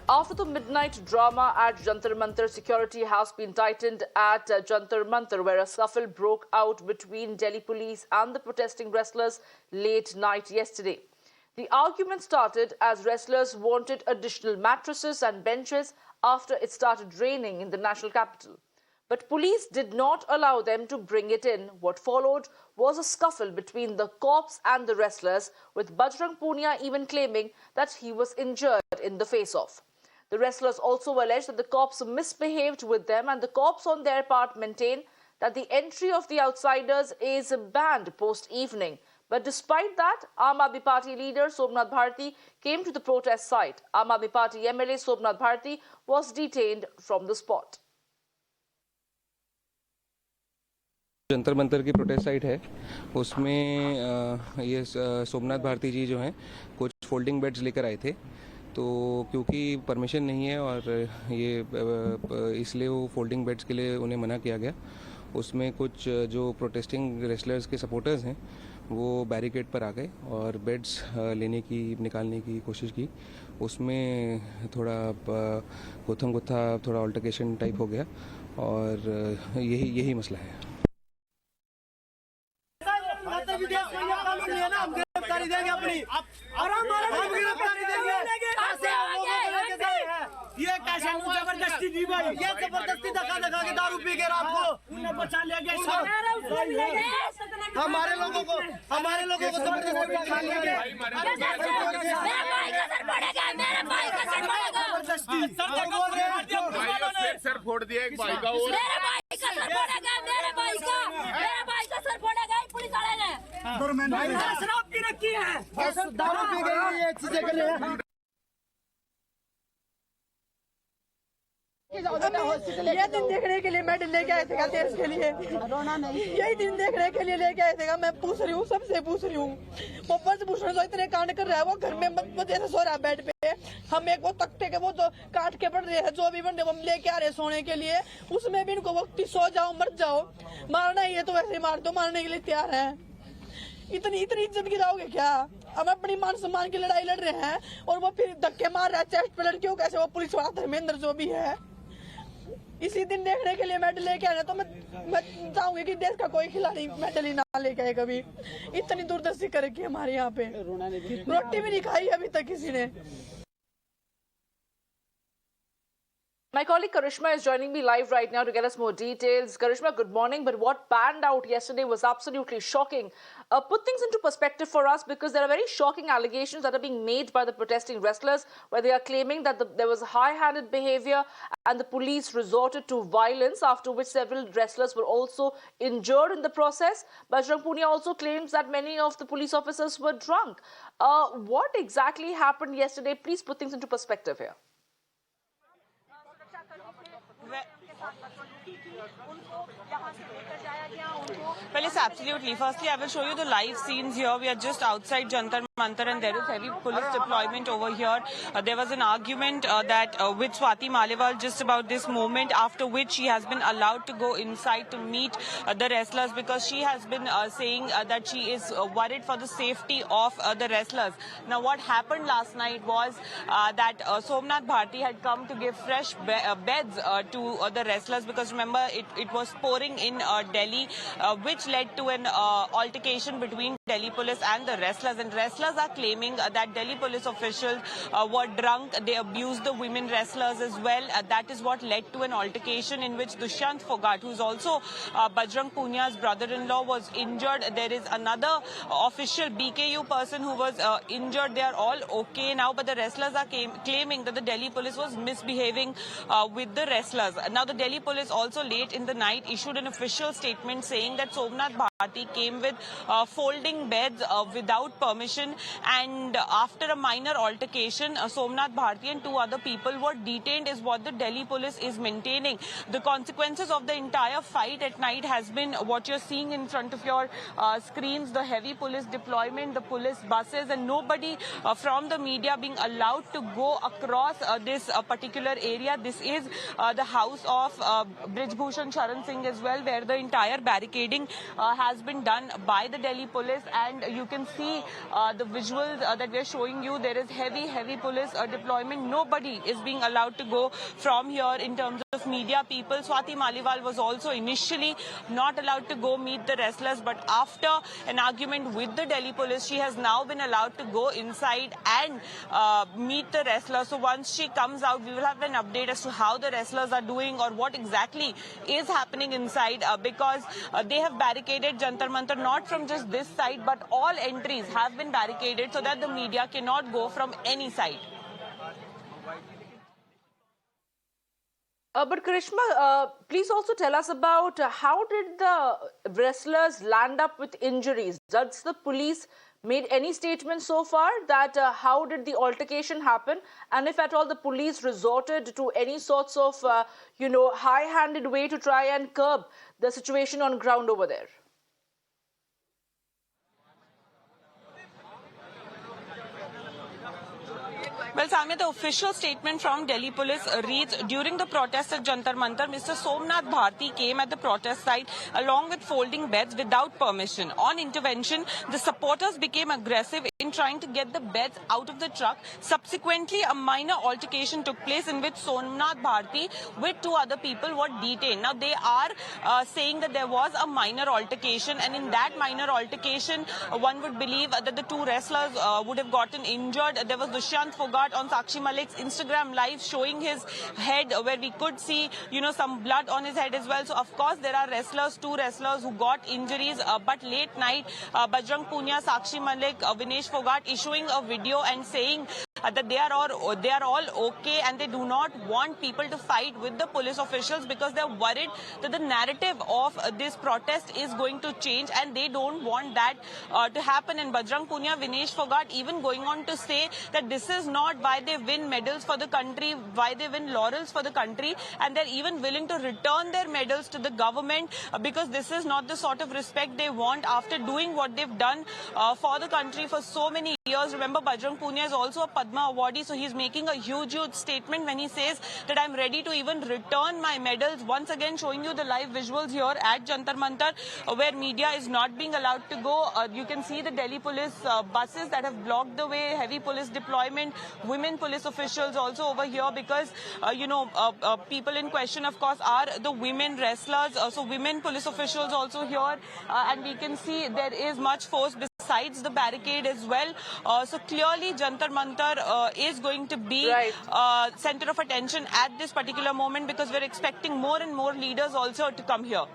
After the midnight drama at Jantar Mantar, security has been tightened at Jantar Mantar, where a scuffle broke out between Delhi police and the protesting wrestlers late night yesterday. The argument started as wrestlers wanted additional mattresses and benches after it started raining in the national capital. But police did not allow them to bring it in. What followed was a scuffle between the cops and the wrestlers, with Bajrang Punia even claiming that he was injured in the face-off. The wrestlers also alleged that the cops misbehaved with them, and the cops on their part maintain that the entry of the outsiders is banned post-evening. But despite that, Aam Aadmi Party leader Somnath Bharti came to the protest site. Aam Aadmi Party MLA Somnath Bharti was detained from the spot. Jantar Mantar की protest site है, उसमें ये सोमनाथ भारती जी जो हैं कुछ folding beds लेकर आए थे, तो क्योंकि परमिशन नहीं है और ये इसलिए वो फोल्डिंग बेड्स के लिए उन्हें मना किया गया। उसमें कुछ जो प्रोटेस्टिंग रेसलर्स के सपोर्टर्स हैं वो बैरिकेड पर आ गए और बेड्स निकालने की कोशिश की। उसमें थोड़ा गुत्थम गुत्था थोड़ा अल्टरकेशन टाइप हो गया और यही मसला है। हम गिरफ्तारी देंगे अपनी और हम गिरफ्तारी देंगे। ये कैसे जबरदस्ती दी भाई, ये जबरदस्ती धक्का के दारू पी के रात को बचा ले गए। हमारे लोगों को जबरदस्ती बिठा ले गए। सर फोड़ दिया एक भाई का और शराब पी रखी है, दारू पी गई, ये चीजें कर रहे हैं। ये दिन देखने के लिए मेडल लेके आए थे देश के लिए, यही दिन देखने के लिए लेके आए थे। मैं पूछ रही हूँ, सबसे पूछ रही हूँ, वो ब्रजभूषण जो इतने कांड कर रहा है, वो घर में मजे से सो रहा है बेड पे। हम एक वो तख्ते के वो जो काट के पड़ रहे हैं, जो भी बन रहे हम लेके आ रहे हैं सोने के लिए, उसमें भी इनको वक्त सो जाओ मर जाओ, मारना ही है तो वैसे ही मार दो, मारने के लिए तैयार है। इतनी इज्जत गिराओगे क्या? हम अपनी मान सम्मान की लड़ाई लड़ रहे हैं और वो फिर धक्के मार रहा है चेस्ट पे लड़कियों कैसे। वो पुलिस वाला धर्मेंद्र जो भी है, इसी दिन देखने के लिए मेडल लेके आना, तो मैं चाहूंगी कि देश का कोई खिलाड़ी मेडल ही ना लेके आए कभी। इतनी दूरदर्शी कर रखी है हमारे यहाँ पे, रोटी भी नहीं खाई अभी तक किसी ने। My colleague Karishma is joining me live right now to get us more details. Karishma, good morning. But what panned out yesterday was absolutely shocking. Put things into perspective for us, because there are very shocking allegations that are being made by the protesting wrestlers, where they are claiming that there was high-handed behavior and the police resorted to violence, after which several wrestlers were also injured in the process. Bajrang Punia also claims that many of the police officers were drunk. What exactly happened yesterday? Please put things into perspective here. Well, yes, absolutely. Firstly, I will show you the live scenes here. We are just outside Jantar Mantar and there is heavy police deployment over here. There was an argument with Swati Maliwal just about this moment, after which she has been allowed to go inside to meet the wrestlers, because she has been saying that she is worried for the safety of the wrestlers. Now, what happened last night was that Somnath Bharti had come to give fresh beds to the wrestlers, because remember, it was pouring in Delhi, which led to an altercation between Delhi police and the wrestlers. And wrestlers are claiming that Delhi police officials were drunk. They abused the women wrestlers as well. That is what led to an altercation in which Dushyant Fogart, who is also Bajrang Punia's brother-in-law, was injured. There is another official BKU person who was injured. They are all okay now, but the wrestlers are claiming that the Delhi police was misbehaving with the wrestlers. Now, the Delhi police also late in the night issued an official statement saying that Somnath Bharti came with folding beds without permission, and after a minor altercation, Somnath Bharti and two other people were detained, is what the Delhi police is maintaining. The consequences of the entire fight at night has been what you're seeing in front of your screens: the heavy police deployment, the police buses, and nobody from the media being allowed to go across this particular area. This is the house of of Brij Bhushan Sharan Singh as well, where the entire barricading has been done by the Delhi police, and you can see the visuals that we are showing you. There is heavy police deployment. Nobody is being allowed to go from here in terms of media people. Swati Maliwal was also initially not allowed to go meet the wrestlers, but after an argument with the Delhi police, she has now been allowed to go inside and meet the wrestlers. So once she comes out, we will have an update as to how the wrestlers are doing or what exactly is happening inside, because they have barricaded Jantar Mantar not from just this side, but all entries have been barricaded so that the media cannot go from any side. But Karishma, please also tell us about how did the wrestlers land up with injuries? Does the police made any statement so far that how did the altercation happen, and if at all the police resorted to any sorts of high-handed way to try and curb the situation on ground over there? Well, Samia, the official statement from Delhi police reads, during the protest at Jantar Mantar, Mr. Somnath Bharti came at the protest site along with folding beds without permission. On intervention, the supporters became aggressive in trying to get the beds out of the truck. Subsequently, a minor altercation took place in which Somnath Bharti with two other people were detained. Now, they are saying that there was a minor altercation, and in that minor altercation, one would believe that the two wrestlers would have gotten injured. There was Dushyant Fogart on Sakshi Malik's Instagram live showing his head, where we could see, some blood on his head as well. So, of course, there are two wrestlers who got injuries. But late night, Bajrang Punia, Sakshi Malik, Vinesh Fogart issuing a video and saying that they are all okay, and they do not want people to fight with the police officials because they're worried that the narrative of this protest is going to change, and they don't want that to happen. And Bajrang Punia, Vinesh Fogart even going on to say that this is not why they win medals for the country, why they win laurels for the country, and they're even willing to return their medals to the government because this is not the sort of respect they want after doing what they've done for the country for so many years. Remember, Bajrang Punia is also a Padma awardee, so he's making a huge statement when he says that I'm ready to even return my medals. Once again, showing you the live visuals here at Jantar Mantar, where media is not being allowed to go. You can see the Delhi police buses that have blocked the way, heavy police deployment, women police officials also over here because, people in question, of course, are the women wrestlers. So women police officials also here, and we can see there is much force besides the barricade as well. So clearly Jantar Mantar is going to be center of attention at this particular moment because we're expecting more and more leaders also to come here.